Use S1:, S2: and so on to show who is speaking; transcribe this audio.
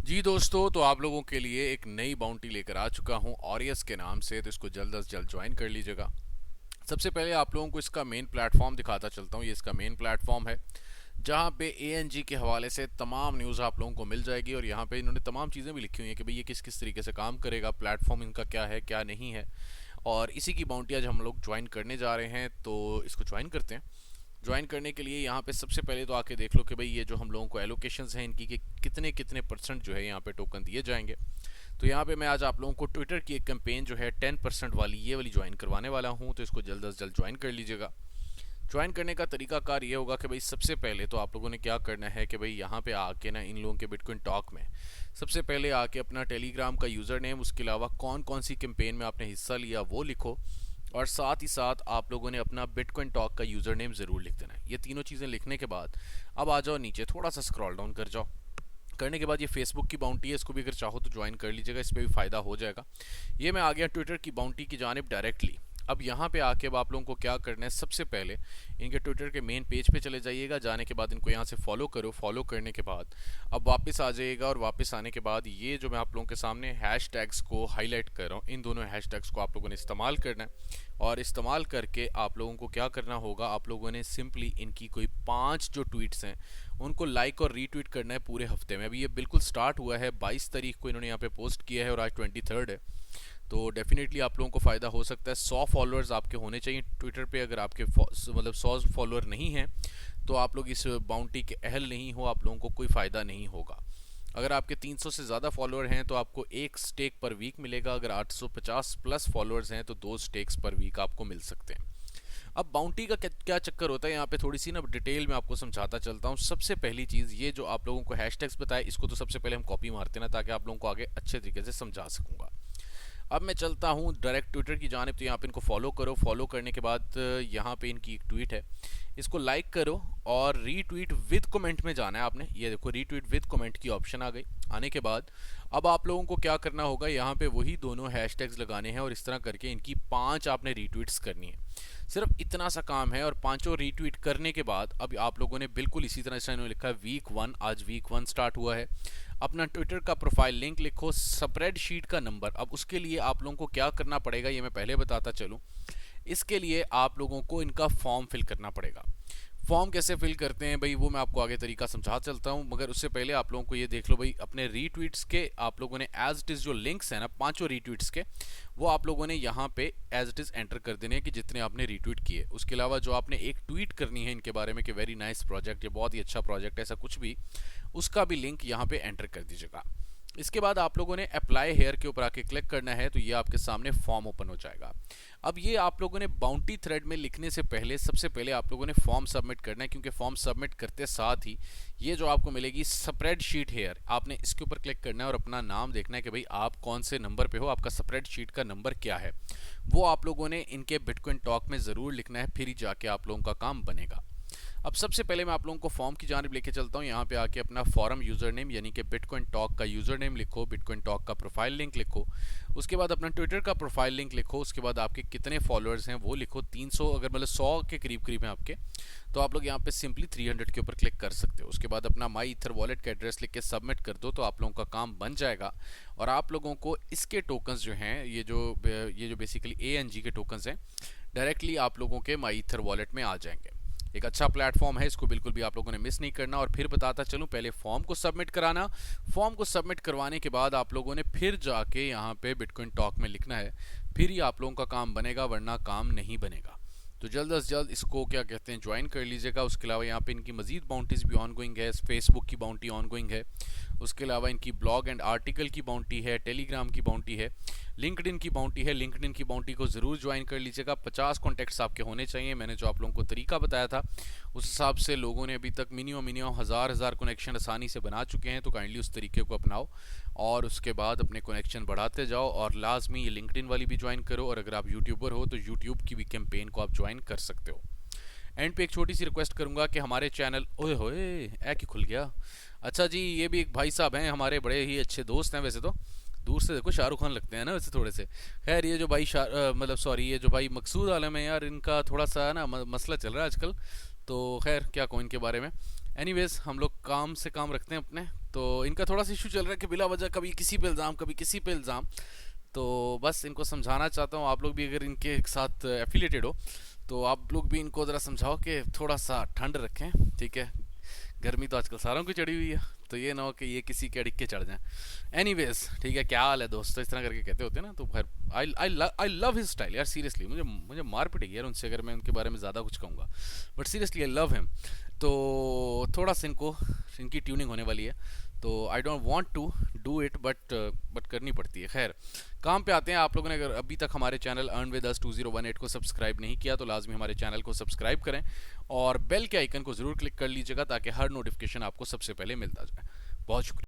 S1: जी दोस्तों, तो आप लोगों के लिए एक नई बाउंटी लेकर आ चुका हूं ऑरियस के नाम से। तो इसको जल्द अज जल्द ज्वाइन कर लीजिएगा। सबसे पहले आप लोगों को इसका मेन प्लेटफॉर्म दिखाता चलता हूं। ये इसका मेन प्लेटफॉर्म है जहां पे एएनजी के हवाले से तमाम न्यूज़ आप लोगों को मिल जाएगी। और यहाँ पे इन्होंने तमाम चीज़ें भी लिखी हुई हैं कि भाई ये किस किस तरीके से काम करेगा, प्लेटफॉर्म इनका क्या है क्या नहीं है। और इसी की बाउंटी आज हम लोग ज्वाइन करने जा रहे हैं, तो इसको ज्वाइन करते हैं। ज्वाइन करने के लिए यहाँ पे सबसे पहले तो आके देख लो कि भाई ये जो हम लोगों को एलोकेशंस हैं इनकी कि कितने कितने परसेंट जो है यहाँ पे टोकन दिए जाएंगे। तो यहाँ पे मैं आज आप लोगों को ट्विटर की एक कैंपेन जो है 10% वाली ये वाली ज्वाइन करवाने वाला हूँ। तो इसको जल्द अज जल्द ज्वाइन कर लीजिएगा। ज्वाइन करने का तरीकाकार ये होगा कि भाई सबसे पहले तो आप लोगों ने क्या करना है कि भाई यहाँ पे आके ना इन लोगों के बिटकॉइन टॉक में सबसे पहले आके अपना टेलीग्राम का यूज़र नेम, उसके अलावा कौन कौन सी कैंपेन में आपने हिस्सा लिया वो लिखो। और साथ ही साथ आप लोगों ने अपना बिटकॉइन टॉक का यूज़र नेम ज़रूर लिख देना है। ये तीनों चीज़ें लिखने के बाद अब आ जाओ नीचे, थोड़ा सा स्क्रॉल डाउन कर जाओ। करने के बाद ये फेसबुक की बाउंटी है, इसको भी अगर चाहो तो ज्वाइन कर लीजिएगा, इस पर भी फ़ायदा हो जाएगा। ये मैं आ गया ट्विटर की बाउंटी की जानिब डायरेक्टली। अब यहाँ पे आके अब आप लोगों को क्या करना है, सबसे पहले इनके ट्विटर के मेन पेज पे चले जाइएगा। जाने के बाद इनको यहाँ से फॉलो करो। फॉलो करने के बाद अब वापस आ जाइएगा। और वापस आने के बाद ये जो मैं आप लोगों के सामने हैश टैग्स को हाईलाइट कर रहा हूँ, इन दोनों हैश टैग्स को आप लोगों ने इस्तेमाल करना है। और इस्तेमाल करके आप लोगों को क्या करना होगा, आप लोगों ने सिंपली इनकी कोई 5 जो ट्वीट्स हैं उनको लाइक और रीट्वीट करना है पूरे हफ्ते में। अभी ये बिल्कुल स्टार्ट हुआ है, 22 तारीख को इन्होंने यहाँ पे पोस्ट किया है और आज 23 है। तो डेफिनेटली आप लोगों को फ़ायदा हो सकता है। 100 फॉलोअर्स आपके होने चाहिए ट्विटर पे। अगर आपके मतलब 100 फॉलोअर नहीं हैं तो आप लोग इस बाउंटी के अहल नहीं हो, आप लोगों को कोई फ़ायदा नहीं होगा। अगर आपके 300 से ज़्यादा फॉलोअर हैं तो आपको 1 स्टेक पर वीक मिलेगा। अगर 850 प्लस फॉलोअर्स हैं तो 2 स्टेक्स पर वीक आपको मिल सकते हैं। अब बाउंटी का क्या चक्कर होता है, यहाँ पे थोड़ी सी ना डिटेल में आपको समझाता चलता हूँ। सबसे पहली चीज़, ये जो आप लोगों को हैशटैग्स बताए इसको तो सबसे पहले हम कॉपी मारते ना, ताकि आप लोगों को आगे अच्छे तरीके से समझा सकूँगा। अब मैं चलता हूँ डायरेक्ट ट्विटर की जानिब। तो यहाँ पे इनको फॉलो करो। फॉलो करने के बाद यहाँ पे इनकी एक ट्वीट है, इसको लाइक करो और रीट्वीट विद कमेंट में जाना है आपने। ये देखो रीट्वीट विद कमेंट की ऑप्शन आ गई। आने के बाद अब आप लोगों को क्या करना होगा, यहाँ पे वही दोनों हैशटैग्स लगाने हैं और इस तरह करके इनकी 5 आपने रीट्वीट्स करनी है। सिर्फ इतना सा काम है। और पांचों रीट्वीट करने के बाद अब आप लोगों ने बिल्कुल इसी तरह से लिखा है वीक 1, आज वीक 1 स्टार्ट हुआ है। अपना ट्विटर का प्रोफाइल लिंक लिखो, स्प्रेडशीट का नंबर। अब उसके लिए आप लोगों को क्या करना पड़ेगा ये मैं पहले बताता चलूँ। इसके लिए आप लोगों को इनका फॉर्म फिल करना पड़ेगा। फॉर्म कैसे फिल करते हैं भाई वो मैं आपको आगे तरीका समझा चलता हूँ, मगर उससे पहले आप लोगों को ये देख लो भाई, अपने रीट्वीट्स के आप लोगों ने एज इट इज़ जो लिंक्स हैं ना 5 रीट्वीट्स के, वो आप लोगों ने यहाँ पे एज इट इज़ एंटर कर देने हैं कि जितने आपने रीट्वीट किए। उसके अलावा जो आपने एक ट्वीट करनी है इनके बारे में कि वेरी नाइस प्रोजेक्ट, ये बहुत ही अच्छा प्रोजेक्ट है, ऐसा कुछ भी, उसका भी लिंक यहाँ पे एंटर कर दीजिएगा। इसके बाद आप लोगों ने अप्लाई हेयर के ऊपर आके क्लिक करना है, तो ये आपके सामने फॉर्म ओपन हो जाएगा। अब ये आप लोगों ने बाउंटी थ्रेड में लिखने से पहले सबसे पहले आप लोगों ने फॉर्म सबमिट करना है, क्योंकि फॉर्म सबमिट करते साथ ही ये जो आपको मिलेगी स्प्रेडशीट हेयर, आपने इसके ऊपर क्लिक करना है और अपना नाम देखना है कि भाई आप कौन से नंबर पे हो, आपका स्प्रेडशीट का नंबर क्या है, वो आप लोगों ने इनके बिटकॉइन टॉक में ज़रूर लिखना है, फिर ही जाके आप लोगों का काम बनेगा। अब सबसे पहले मैं आप लोगों को फॉर्म की जानिब लेके चलता हूँ। यहाँ पे आके अपना फॉरम यूज़र नेम यानी कि बिटकॉइन टॉक का यूज़र नेम लिखो, बिटकॉइन टॉक का प्रोफाइल लिंक लिखो, उसके बाद अपना ट्विटर का प्रोफाइल लिंक लिखो, उसके बाद आपके कितने फॉलोअर्स हैं वो लिखो। 300 अगर मतलब 100 के करीब करीब हैं आपके, तो आप लोग यहाँ पे सिंपली 300 के ऊपर क्लिक कर सकते हो। उसके बाद अपना माई ईथर वॉलेट का एड्रेस लिख के सबमिट कर दो, तो आप लोगों का काम बन जाएगा। और आप लोगों को इसके टोकन्स जो हैं, ये जो बेसिकली ANG के टोकन्स हैं, डायरेक्टली आप लोगों के माई ईथर वॉलेट में आ जाएंगे। एक अच्छा प्लेटफॉर्म है, इसको बिल्कुल भी आप लोगों ने मिस नहीं करना। और फिर बताता चलूँ, पहले फॉर्म को सबमिट कराना। फॉर्म को सबमिट करवाने के बाद आप लोगों ने फिर जाके यहाँ पे बिटकॉइन टॉक में लिखना है, फिर ही आप लोगों का काम बनेगा, वरना काम नहीं बनेगा। तो जल्द से जल्द इसको क्या कहते हैं ज्वाइन कर लीजिएगा। उसके अलावा यहाँ पे इनकी मजीद बाउंटीज़ भी ऑनगोइंग है, फेसबुक की बाउंटी ऑनगोइंग है, उसके अलावा इनकी ब्लॉग एंड आर्टिकल की बाउंटी है, टेलीग्राम की बाउंटी है, लिंक्डइन की बाउंटी है। लिंक्डइन की बाउंटी को ज़रूर ज्वाइन कर लीजिएगा। 50 कॉन्टैक्ट्स आपके होने चाहिए। मैंने जो आप लोगों को तरीका बताया था उस हिसाब से लोगों ने अभी तक मिनिमम हज़ार कनेक्शन आसानी से बना चुके हैं। तो काइंडली उस तरीके को अपनाओ और उसके बाद अपने कनेक्शन बढ़ाते जाओ। और लाजमी ये लिंक्डइन वाली भी ज्वाइन करो। और अगर आप यूट्यूबर हो तो यूट्यूब की भी कैंपेन को आप ज्वाइन कर सकते हो। एंड पे एक छोटी सी रिक्वेस्ट करूंगा कि हमारे चैनल, ओए होए ऐ कि खुल गया। अच्छा जी, ये भी एक भाई साहब हैं, हमारे बड़े ही अच्छे दोस्त हैं। वैसे तो दूर से देखो शाहरुख खान लगते हैं ना वैसे थोड़े से। खैर ये जो भाई मतलब सॉरी, ये जो भाई मकसूद आलम है यार, इनका थोड़ा सा ना मसला चल रहा है आजकल। तो खैर क्या कहूँ इनके बारे में। एनीवेज हम लोग काम से काम रखते हैं अपने। तो इनका थोड़ा सा इशू चल रहा है कि बिला वजह कभी किसी पे इल्ज़ाम, कभी किसी पे इल्ज़ाम। तो बस इनको समझाना चाहता हूँ, आप लोग भी अगर इनके साथ एफिलेटेड हो तो आप लोग भी इनको ज़रा समझाओ कि थोड़ा सा ठंड रखें, ठीक है। गर्मी तो आजकल सारों की चढ़ी हुई है, तो ये ना हो कि ये किसी के अड़िक के चढ़ जाएं। एनीवेज ठीक है, क्या हाल है दोस्तों, इस तरह करके कहते होते हैं ना। तो खैर आई लव हिज स्टाइल यार, सीरियसली मुझे मुझे मार पिटेगी यार उनसे अगर मैं उनके बारे में ज़्यादा कुछ कहूँगा, but seriously I love him. तो थोड़ा सा इनकी ट्यूनिंग होने वाली है, तो I don't want to do it, but करनी पड़ती है। खैर काम पे आते हैं। आप लोगों ने अगर अभी तक हमारे चैनल अर्न विद अस 2018 को सब्सक्राइब नहीं किया तो लाजमी हमारे चैनल को सब्सक्राइब करें और बेल के आइकन को ज़रूर क्लिक कर लीजिएगा ताकि हर नोटिफिकेशन आपको सबसे पहले मिलता जाए। बहुत शुक्रिया।